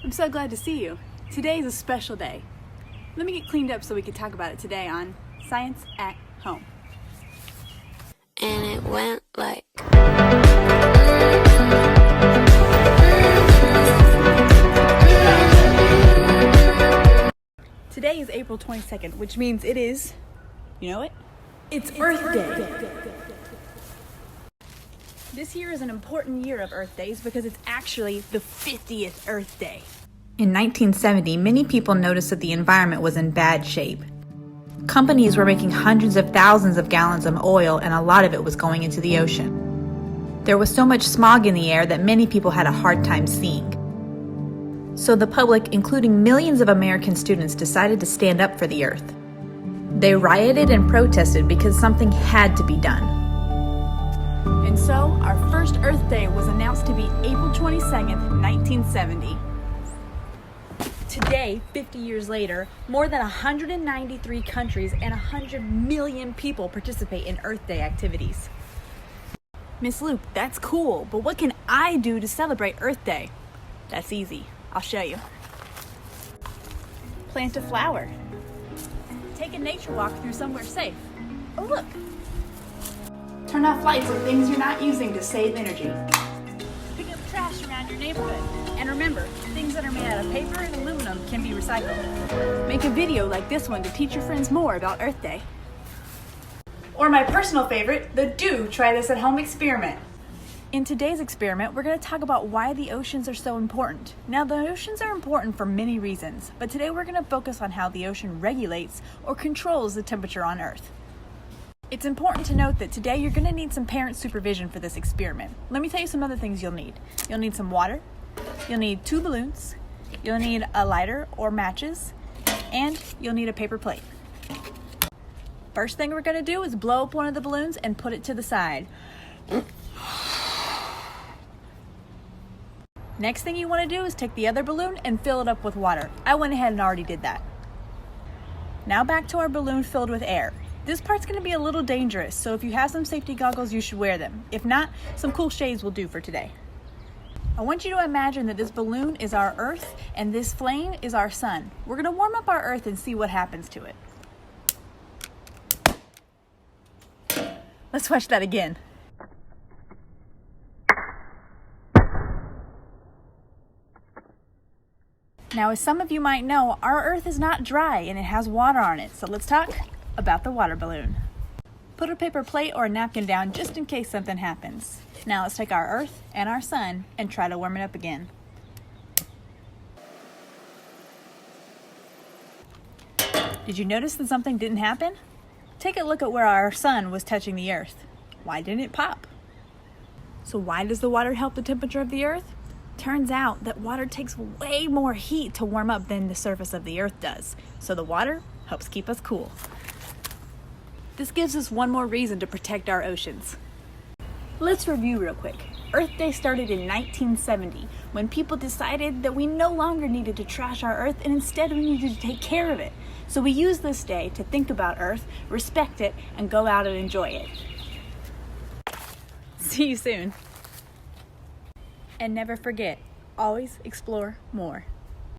I'm so glad to see you. Today is a special day. Let me get cleaned up so we can talk about it today on Science at Home. And it went like... Today is April 22nd, which means it is, you know it? It's Earth Day. This year is an important year of Earth Days because it's actually the 50th Earth Day. In 1970, many people noticed that the environment was in bad shape. Companies were making hundreds of thousands of gallons of oil, and a lot of it was going into the ocean. There was so much smog in the air that many people had a hard time seeing. So the public, including millions of American students, decided to stand up for the Earth. They rioted and protested because something had to be done. And so, our first Earth Day was announced to be April 22nd, 1970. Today, 50 years later, more than 193 countries and 100 million people participate in Earth Day activities. Miss Luke, that's cool, but what can I do to celebrate Earth Day? That's easy. I'll show you. Plant a flower. Take a nature walk through somewhere safe. Oh, look. Turn off lights and things you're not using to save energy. Pick up trash around your neighborhood. And remember, things that are made out of paper and aluminum can be recycled. Make a video like this one to teach your friends more about Earth Day. Or my personal favorite, the Do Try This at Home experiment. In today's experiment, we're going to talk about why the oceans are so important. Now, the oceans are important for many reasons, but today we're going to focus on how the ocean regulates or controls the temperature on Earth. It's important to note that today you're going to need some parent supervision for this experiment. Let me tell you some other things you'll need. You'll need some water, you'll need 2 balloons, you'll need a lighter or matches, and you'll need a paper plate. First thing we're going to do is blow up one of the balloons and put it to the side. Next thing you want to do is take the other balloon and fill it up with water. I went ahead and already did that. Now back to our balloon filled with air. This part's going to be a little dangerous, so if you have some safety goggles, you should wear them. If not, some cool shades will do for today. I want you to imagine that this balloon is our Earth and this flame is our sun. We're going to warm up our Earth and see what happens to it. Let's watch that again. Now, as some of you might know, our Earth is not dry and it has water on it, so let's talk about the water balloon. Put a paper plate or a napkin down just in case something happens. Now let's take our Earth and our sun and try to warm it up again. Did you notice that something didn't happen? Take a look at where our sun was touching the Earth. Why didn't it pop? So why does the water help the temperature of the Earth? Turns out that water takes way more heat to warm up than the surface of the Earth does. So the water helps keep us cool. This gives us one more reason to protect our oceans. Let's review real quick. Earth Day started in 1970 when people decided that we no longer needed to trash our Earth and instead we needed to take care of it. So we used this day to think about Earth, respect it, and go out and enjoy it. See you soon. And never forget, always explore more.